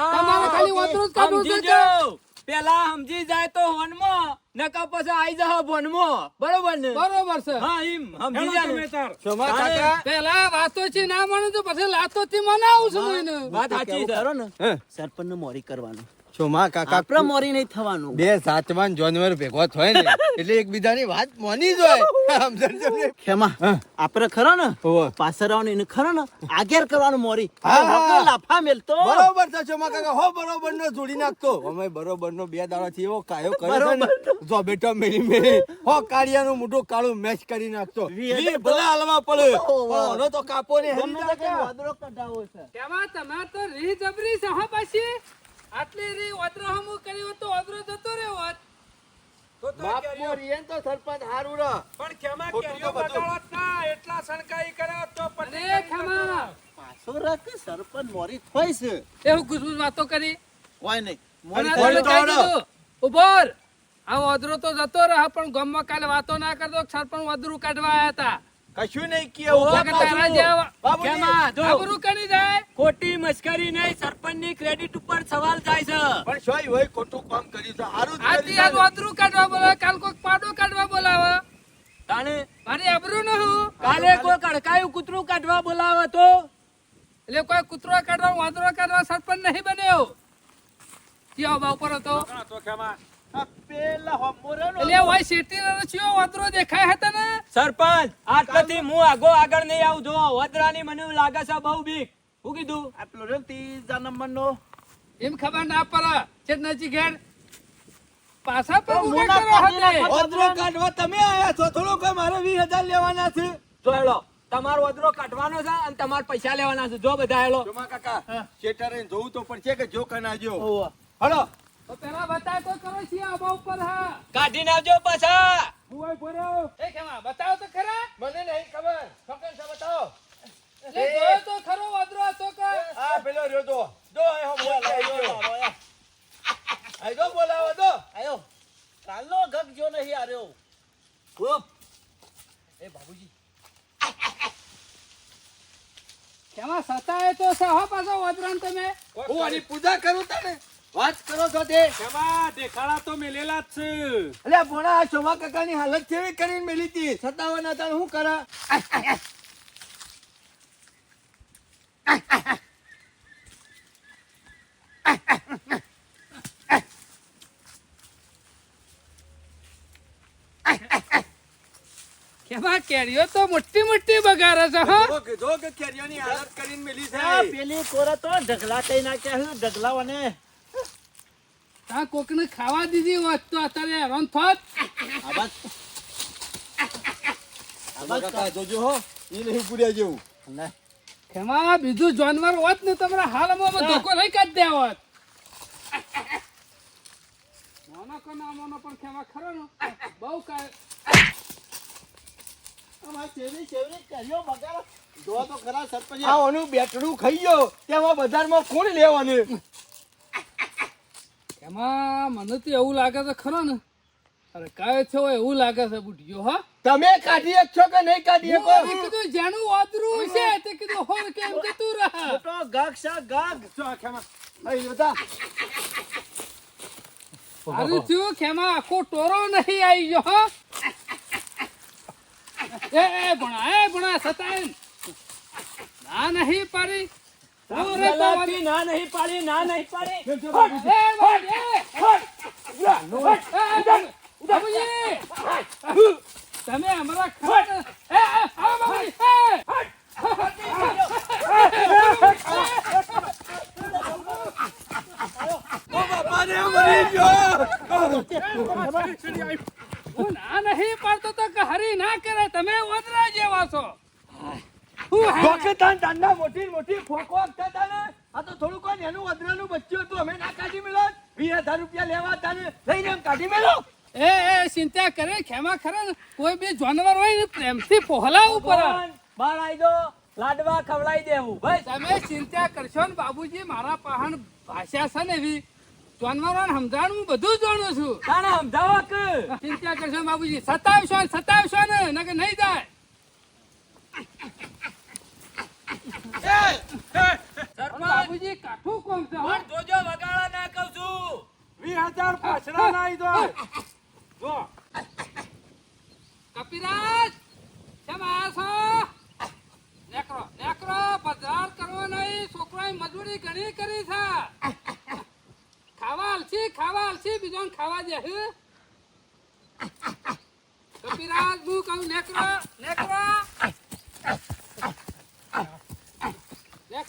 તમારે ખાલી વાતરું જ કાઢવું છે સમજી કે? જાઓ. પેલા સમજી જાય તો હોનમાં નકા પછી આઈ જાવ ભોનમાં બરોબર ને બરોબર છે હા એમ સમજી હેલો જાય તમે ને. તાર સોમા કાકા પેલા વાતો થી ના મને તો પછી લાતો થી મનાવું છું એને. વાત સાચી છે કરો ને હે. સરપંચ ને મોરી કરવાનું સોમા કાકા આપડે મોરી નહીં થવાનું બે સાચવાન જાનવર ભેગો થાય ને એટલે એકબીજાની વાત મોની જ હોય સમજણ તમને ખેમા હા. આપડે ખરો ને હોવે. પાસરાઓને એને ખરો ને આગેર કરવાનું મોરી હા, હા. વગર લાફા મેલતો બરોબર છે સોમા કાકા હો બરોબર નો જોડી નાખતો અમે બરોબર નો 2 દાડા થી એવો કાયો કર્યો છે ને જો બેટો મેરી મેરી હો કાળિયાનું મોઢું કાળું મેચ કરી નાખતો વી ભલે હાલવા પડે પણ ઓનો તો કાપો ને ગમે તે કઈ વાદરો કઢાવો છે તેમાં તમાર તો રી જબરી છે હો પાછી આટલી રી ઓદરો હમું કર્યું તો ઓદરો જતો રહ્યો હોત તો તો બાપ કેરીઓ- મોરીએ તો સરપંચ હારું ર પણ ખેમા ખોટું કેરીઓ તો બધું. બગાડત ના એટલા સણકાઈ કર્યો તો પછી અરે ખેમા પાછો રાખ સરપંચ મોરી થોય છે એવું ગુજબુજ વાતો કરી હોય નહીં અને મોરી આ તમે થોડી કઈ તો કીધું? ઉભો રહો. આ ઓદરો તો જતો રહે પણ ગામમાં કાલે વાતો ના કરતો સરપંચ ઓદરું કાઢવા આયા હતા કશું નહીં કેવું ઓવા કે તારા જેવા બાબુજી, કેમાં? જો. આબરૂ કરી જાય ખોટી મસ્કરી નહીં સરપંચ ની ક્રેડિટ ઉપર સવાલ થાય છે પણ શોય હોય ખોટું કામ કર્યું છે હારું જ આથી કર્યું આજ છે. ઓદરું કાઢવા બોલાવે કાલ કોઈક પાડો કાઢવા બોલાવે તાણે મારી આબરૂ ન હું કાલે કોઈ કડકાયું કૂતરું કાઢવા બોલાવે તો એટલે કોઈ કૂતરો કાઢવા વાંદરો કાઢવા સરપંચ નહીં બન્યો ચિયો બા ઉપર હતો હા, તો ખેમા આ પેલા હમોરે નો એટલે ઓય શેઠી ચિયો વાંદરો દેખાય હતા ને સરપંચ આટલાથી હું આગળ નહીં આવું જો વદરાની મને એવું લાગે છે બહુ બીક હું કીધું આપલો રે 3 નંબર નો એમ ખબર ના પડે છે નજીક ઘેર પાછા પર તો ઉભા મુના કરો કાઢી હતે. નાખો. ઓદરો કાઢવા તમે આયા છો થોડો કે મારે 20,000 લેવાના છે જો હેલો તમારો વદરો કાઢવાનો છે અને તમારે પૈસા લેવાના છે જો બધા હેલો જોમા કાકા શેઠારે જોવું તો પડશે કે જો કના જો ઓવા. હલો તો પેલા બતાવ તો કરો છીએ આબા ઉપર હા કાઢી નાખજો પાછા હું અહીં ભર્યો. એ કેમાં બતાવો તો ખરા મને નહીં ખબર છોકન સા બતાવો એટલે જોયો તો ખરો વાંદરો હતો કે આ પેલો રહ્યો જો એ હો બોલાવો આઈ જો બોલાવો તો આયો કાલનો ગગ જો નહીં આર્યો ઓપ કેમાં સતાય તો છે હો પાછો વાંદરાને તમે હું આની પૂજા કરું તને વાત કરો છો તે ખેમા દેખાડા તો મેલેલા જ છે અલ્યા ભોણા આ ચોમા કાકાની હાલત કેવી કરીને મેલી હતી 57 હતા હું કરા કેમાં કેરીઓ તો મોટી મોટી બગાડે છે હો જો કે કેરીઓની હાલત કરીને મેલી આ છે પેલી કોરા તો ઢગલા કઈ નાખ્યા છે ઢગલાઓને તા કોકને ખાવા દીધી હોત તો અત્યારે હેરાન થોત આ બસ આમાં કાકા જોજો હો ઈ નહીં પૂર્યા જેવું ખેમા બીજું જાનવર હોત ને તમારા હાલમાં ધોકો નહીં કાઢ દે હોત મોનો કો ના મોનો પણ ખેમા ખરો ને બહુ અમાર ચેવડી કર્યો બગાડો જો તો ખરા સરપંચ આ ઓનું બેટડું ખાઈ ગયો તેમાં બજારમાં કોણ લેવાનું ખેમા મને તો એવું લાગે છે ખરો ને અરે કાય છે એવું લાગે છે બુઢિયો હા તમે કાઢી એક છો કે નહીં કાઢી શકો મેં કીધું જેનું ઓદરું છે તે કીધું હોર કેમ જતું રહે મોટો ગાગ સા ગાગ જો ખેમા અહીં જોતા સારું થયું ખેમા આખો ટોરો નહીં આવી ગયો હો એ ભણા સતાયન ના નહીં પાડી ગલાથી ના નહીં પાડી ના નહીં પાડી તમે અમારા ખાતા હું ના નહીં પાડતો તો કે હરી ના કરે તમે ઓદરા જેવા છો ડોકેતાન દાંડા મોટી મોટી ફોકો આપતા હતા ને આ તો થોડું કોઈ એનું વદરાનું બચ્ચું હતું અમે ના કાઢી મેલો 20,000 રૂપિયા લેવા હતા ને લઈને એમ કાઢી મેલો એ ચિંતા કરે ખેમા ખરે ને કોઈ બી જાનવર હોય ને પ્રેમથી પહોલાવું પડે બાર આઈ દો લાડવા ખવડાવી દેવું બસ તમે ચિંતા કરશો ને બાબુજી મારા પહાણ ભાષા છે ને એવી જાનવરોને સમજાણ હું બધું જાણું છું તાણે સમજાવો કે ચિંતા કરશો ને બાબુજી સતાવશો ને નકર નહીં જાય બાબુજી કાઠું કોમ છે હો? પણ જોજો વગાડા ના કહું છું 20,000 પાછળ ના આવી દો જો કપિરાજ કેમ આયા છો નેકરો બજાર કરવો નહીં છોકરાએ મજૂરી ઘણી કરી છે ખાવા આલસી બીજો ખાવા દે કપિરાજ હું કહું નેકરો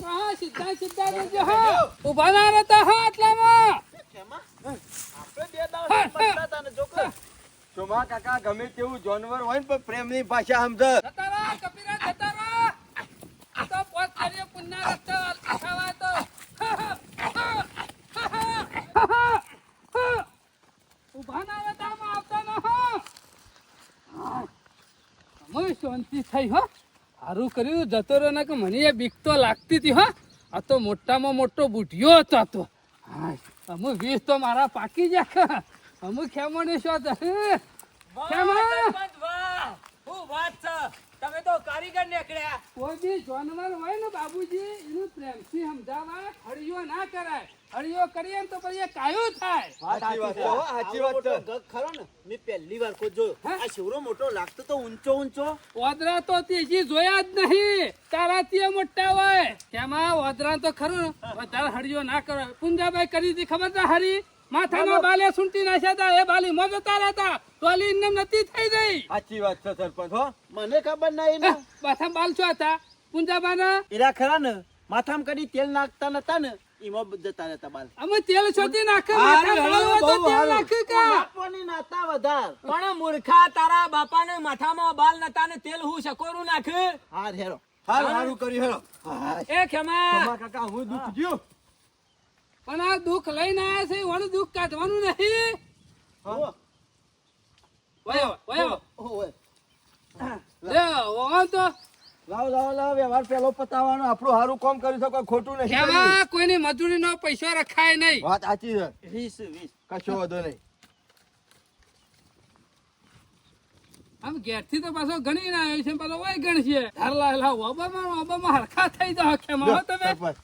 હા સીધા દેજો હો ઉભા ના રહેતા હો આટલામાં આપણે બે દાડા મતલા તાને જોકો સોમા કાકા ગમે તેવું જાનવર હોય ને પણ પ્રેમની ભાષા સમજ જતા રહો કપિરાજ જતા રહો આ તો પોત કરીએ પુન્ના રસ્તો ખાવા તો ઉભા ના રહેતા આવતા ન હો અમે શાંતિ થઈ હો સારું કર્યું જતો રહ્યો ને કે મને એ બીક તો લાગતી હતી હો આ તો મોટામાં મોટો બુઢિયો હતો આ તો અમે 20 તો મારા પાકી જાય અમે ખેમણી શું સરપંચ વાહ હું વાત છે તમે તો કારીગર નીકળ્યા કોઈ બી જાનવર હોય ને બાબુજી એનું પ્રેમથી સમજાવાય હળિયો ના કરાય હળિયો કરીએ ને તો પછી એ કાયું થાય સાચી વાત છે હો, સાચી વાત છે ગગ ખરો ને મેં પહેલી વાર કોઈ જોયો આ શિવરો મોટો લાગતો તો ઊંચો ઓદરા તો તેજી જોયા જ નહીં તારાથી મોટા હોય તેમાં ઓદરા તો ખરું ને વધારે હળિયો ના કરો પુંજાભાઈ કરી હતી ખબર છે હરી માથામાં બાલે સૂંટી નાખ્યા હતા એ બાલી મોજ જતા રહેતા ટોલી એમને નથી થઈ ગઈ સાચી વાત છે સરપંચ હો મને ખબર નહીં ને માથામાં બાલ શું હતા પુંજાબાના એરા ખરા ને માથામાં કદી તેલ નાખતા નતા ને એમાં જતા રહેતા બાલ અમે તેલ શોધી નાખે હારું, માથામાં બાલ હોય તો બહુ તેલ હારું. નાખે કા નાખવાની નાતા વધાર પણ મૂર્ખા તારા બાપાને માથામાં બાલ નતા ને તેલ હું સકોરું નાખ હાર હેરો સારું કર્યું હેલો એ ખેમા સોમા કાકા હું દુઃખ ગયું પણ આ દુઃખ લઈને આયા છે એનું દુઃખ કાઢવાનું નહીં વયો ઓય લે ઓન તો લાવ વ્યવહાર પેલો પતાવવાનો આપણું સારું કામ કર્યું છે કોઈ ખોટું નહીં કર્યું. એમાં કોઈની મજૂરીનો પૈસો રખાય નહીં વાત સાચી છે 20 કશો વાંધો નહીં આમ ઘેરથી તો પાછો ગણી ના આવ્યો છે પાછો ઓય ગણશે ધારલા ઓબામાં હરખા થઈ જાવ ખેમા હો તમે સરપંચ.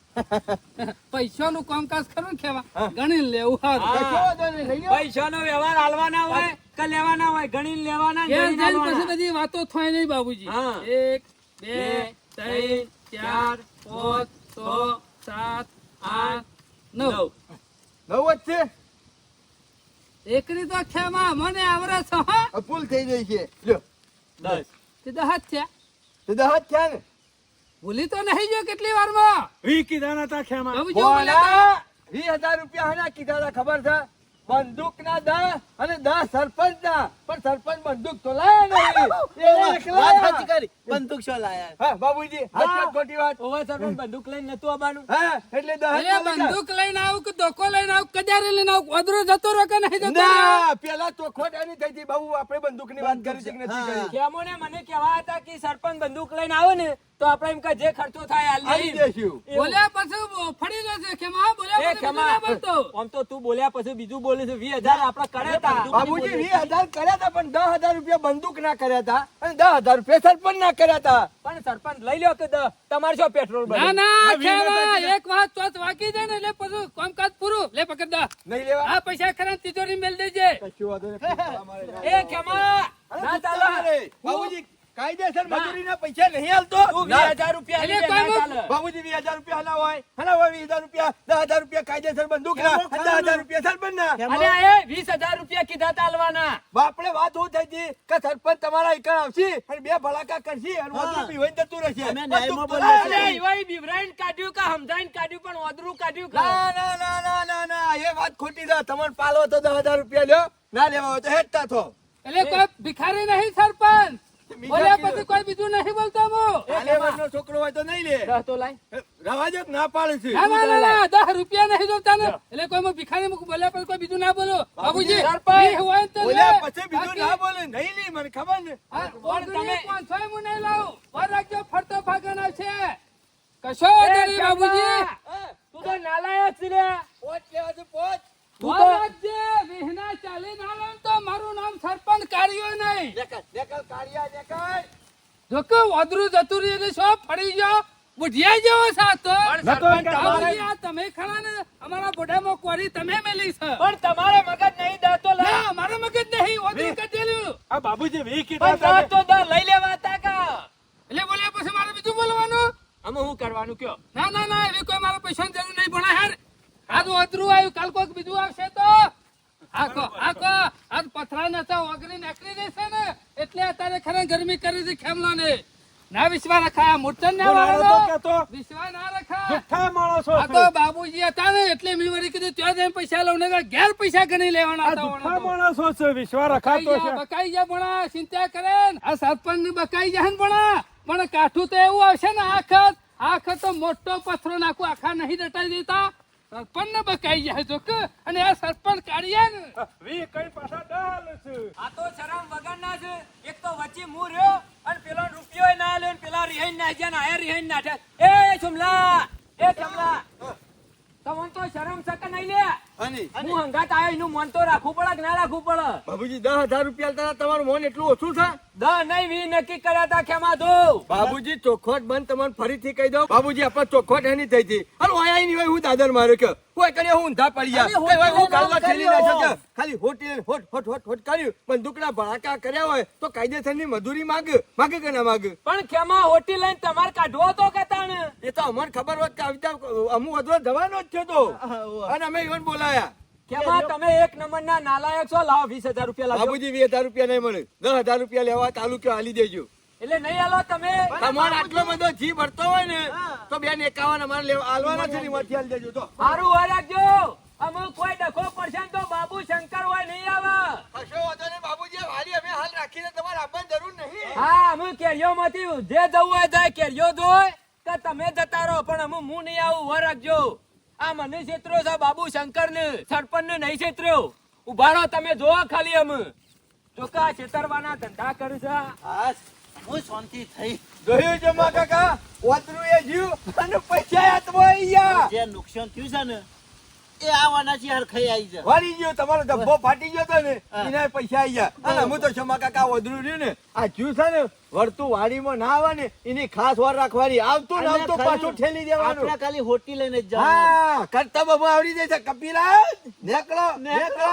પૈસાનું કામકાજ ખરું ને ખેમા ગણી લેવું હારું કશો વાંધો નહીં લઈ લો. પૈસાનો વ્યવહાર હાલવાના હોય કે લેવાના હોય ગણીને લેવાના ને ઘેર ગણીને જઈને પછી હાલવાના. બધી વાતો થાય નહીં બાબુજી હા. 1 2 3 4 5 6 7 8 9 નવ જ છે એકરી તો ખેમા મને આવરે છે હા આ ભૂલ થઈ ગઈ છે લ્યો 10 તે તો હાથ છે તો દહત થયા ને ભૂલી તો નહીં ગયો કેટલી વારમાં વી કીધા નતા ખેમા બાબુજી બોલ્યા બોલા 20,000 રૂપિયા હના કીધા હતા ખબર છે બંદૂક ના 10 અને 10 સરપંચ ના, પણ સરપંચ બંદૂક તો લાયા નહીં. એ એકલા વાત આયા. સાચી કરી. બંદૂક શું લાયા? હા બાબુજી, સાચી વાત ખોટી વાત? ઓવે સરપંચ બંદૂક લઈને નતું આવવાનું. હા એટલે 10 અરે બંદૂક લઈને આવું કે ધોકો લઈને આવું, કજારે લઈને આવું, ઓદરો જતો રહો કે નહીં જતો રહો? ના પેલા ચોખવટ એની થઈ હતી બાબુ, આપણે બંદૂક ની વાત કરી છે કે નથી કરી? ખેમોને મને કહેવા હતા કે સરપંચ બંદૂક લઈને આવે ને તો આપણે એમ કે જે ખર્ચો થાય હાલ આવી લઈ. જઈશું. બોલ્યા પછી ફરી જશે ખેમા, બોલ્યા એ પછી ખેમા, બીજું ના બોલતો. આમ તો તું બોલ્યા પછી બીજું બોલે છે. 20,000 આપણે કર્યા તા. બાબુજી 20,000 કર્યા હતા, પણ 10,000 રૂપિયા બંદૂક ના કર્યા હતા અને 10,000 રૂપિયા સરપંચ ના કર્યા હતા. પણ સરપંચ લઈ લ્યો કે તમારે શું પેટ્રોલ ના બને? ના ખેમા, એક વાત ચોથ વાકી જાય ને એટલે પછી કામકાજ પૂરું. લે પકડ દા. નહીં લેવા? આ પૈસા ખરા તિજોરી મેલ દેજે. કશું વાંધો નહીં. અમારે એ ખેમા ના ચાલે. બાબુજી કાયદેસર મજૂરીના પૈસા નહીં હાલતો. તું 20,000 રૂપિયા લઈ લે, ના ચાલે. બાબુજી 20,000 રૂપિયા હલા હોય 20,000 રૂપિયા, 10,000 રૂપિયા કાયદેસર બંદૂક ના, 10,000 રૂપિયા સરપંચ ના. અલ્યા એ 20,000 રૂપિયા કીધા તા આલવાના. આપણે વાત શું થઈ હતી કે સરપંચ તમારા એકણ આવશે અને 2 ભલાકા કરશે અને વધુ પીવાઈને જતું રહેશે. અમે ન્યાયમાં બંદૂક તો બોલીએ લાયા અલ્યા નહીં. ઈવાય બિવરાઈન કાઢ્યું કે સમજાઈને કાઢ્યું પણ ઓદરું કાઢ્યું કે? ના ના ના ના ના ના, એ વાત ખોટી છે. તમને પાલો તો 10,000 રૂપિયા લ્યો, ના લેવા હોય તો હેઠતા થો. એટલે કોઈ ભિખારી નહીં સરપંચ. બોલ્યા પછી કોઈ બીજું નહીં બોલતો હું. આ લેવાનો છોકરો હોય તો નહીં લે. દસ તો લાય. રવા જો ના પાડે છે. ના ના ના ના, 10 રૂપિયા નહીં જોતા ને. એટલે કોઈ ભિખારી મૂકું, બોલ્યા પછી કોઈ બીજું ના બોલો. બાબુજી સરપંચ. નહીં હોય તો લે. બોલ્યા પછી બીજું બાકી- ના બોલે. નહીં લે, મને ખબર ને. હા, પણ તમે- ઓગણીએ 500 હું નહીં લાવું. વાર રાખજો, ફરતો ભાગવાનો છે. કશો વાંધો નહીં બાબુજી. તું તો નાલાયક છે લે. પોચ લેવા છે, પોચ. તું વાર તો રાખજે, વિહના ચાલી ના લો ને તો મારું નામ સરપંચ કાઢ્યો નહીં. દેખાડ કાળિયા, દેખાડ. જો કે ઓદરું જતું રહ્યું એટલે શું ફરી ગયો, બુઢિયા જેવો સાતો. પણ સરપંચ તમારે બાબુજી, આ તમે ખરા ને, અમારા બોડામાં કોરી તમે મેલી છે. પણ તમારે મગજ નહીં દસ તો લે. ના, મારા મગજ નહીં, ઓદરું કટેલું. આ બાબુજી 20 કીધા પણ દસ તો દસ લઈ લેવા હતા કા? એટલે બોલ્યા પછી મારે બીજું બોલવાનું? અમે શું કરવાનું કયો? ના ના ના, એવી કોઈ મારા પૈસાની જરૂર નહીં. ભણા હેર, આજ ઓદરું આવ્યું, કાલ કોઈક બીજું આવશે તો આજ પથરા નતા ઓગરી નીકળી જશે ને, એટલે અત્યારે ખરા ગરમી કરી છે ખેમલો ને. ના વિશ્વાસ રખાય, મૂર્છન ના બોલાવો તો વાળો કહેતો. વિશ્વાસ ના રખાય. જુઠ્ઠા માણસો આ છે. તો બાબુજી હતા ને એટલે મેં વળી કીધું ત્યાં જઈને પૈસા લઉં ને ઘેર પૈસા ગણી લેવાના આ હતા જુઠ્ઠા વળી તો. માણસો છે. વિશ્વાસ રખાતો છે. બકાઈ જા ભણા, ચિંતા કરે ને. આ સરપંચ ને બકાઈ જાય ને ભણા, પણ કાઠું તો એવું આવશે ને આખત તો મોટો પથરો નાખું, આખા નહીં દટાઈ દેતા. સરપંચ ને બકાઈ જાય જો કે, અને આ સરપંચ કાઢ્યા ને 20 કઈ પાછા ડાલ છે. આ તો શરમ વગરના છે. એક તો વચ્ચે હું રહ્યો અને પેલો રૂપિયો ના આલ્યો ને પેલા રિહાઈન નાખ્યા ને આયા રિહાઈન નાખ્યા. એ ચમલા, એ ચમલા, તમને તો શરમ છે કે નહીં લે? અને હું હંગાત આવ્યો એનું મન તો રાખવું પડે કે ના રાખવું પડે? બાબુજી 10,000 રૂપિયા આલતા હતા, તમારું મોન એટલું ઓછું છે? દસ નહીં 20 નક્કી કર્યા તા ખેમા દો. બાબુજી ચોખવટ બંધ તમને ફરીથી કહી દઉં. બાબુજી આપણે ચોખવટ એની થઈ હતી. અને ઓયા નહીં હોય, હું દાદર માર્યો કે કોઈ કરે હું ઊંધા પડી ગયા. અરે કોઈ હોય, હું હોટલે ગાલમાં નામ ઠેલી નાખ્યો કર્યો. કે ખાલી હોટ કર્યું, બંદૂકના ભડાકા કર્યા હોય તો કાયદેસરની મજૂરી માગે કે ના માગે? પણ ખેમા હોટી લઈને તમારે કાઢવો તો કહેતા ને. એ તો અમને ખબર હોત કે આવી રીતે અમુક વધવા જવાનો જ છે તો, અને અમે ઈવન બોલાયા. ખેમા તમે એક નંબરના નાલાયક છો. લાવો 20,000 રૂપિયા લાવો. બાબુજી 20,000 રૂપિયા નહીં મળે, 10,000 રૂપિયા લેવા તાલુક્યો હાલી દેજો. એટલે નહીં આલો તમે. તમારે આટલો બધો જી ભરતો હોય ને તો 251 અમારે લેવા આલવાના છે ને એમાંથી હાલી દેજો. તો સારું હોય રાખજો. અમુક કોઈ ડખો પડશે ને તો બાબુ શંકર હોય નહીં આવે. કશો વાંધો નહીં બાબુજી, વાલી અમે હાલ રાખીને તમારે આવવાની જરૂર નહીં. હા અમે કેરીઓ માંથી જે જવું હોય જાય કેરીઓ જોય કે તમે જતા રહો, પણ અમે હું નહીં આવું. હોય રાખજો. આ મને છેતરો છે બાબુ શંકર ને, સરપંચ ને નહીં છેતર્યો. ઉભા રહો તમે જોવો ખાલી. અમે ચોખ્ખા છેતરવાના ધંધા કરે છે. હા, હું શાંતિ થઈ. જોયું જમા કાકા, ઓતરું એ જીવ અને પૈસા હાથમાં આવી ગયા. જે નુકસાન થયું છે ને એ આવવાના છે, હરખાઈ આવી છે. વાળી ગયો, તમારો ડબ્બો ફાટી ગયો તો ને એના પૈસા આવી ગયા. અને હું તો શમા કાકા ઓતરું રહ્યું ને આ જીવ છે ને વળતું વાડીમાં ના આવે ને એની ખાસ વાર રાખવાની. આવતું ને આવતું પાછું ઠેલી દેવાનું. આપણે ખાલી હોટી લઈને જ જવાનું. હા, કરતા બાબુ આવડી જાય છે. કપિલા નેકળો નેકળો.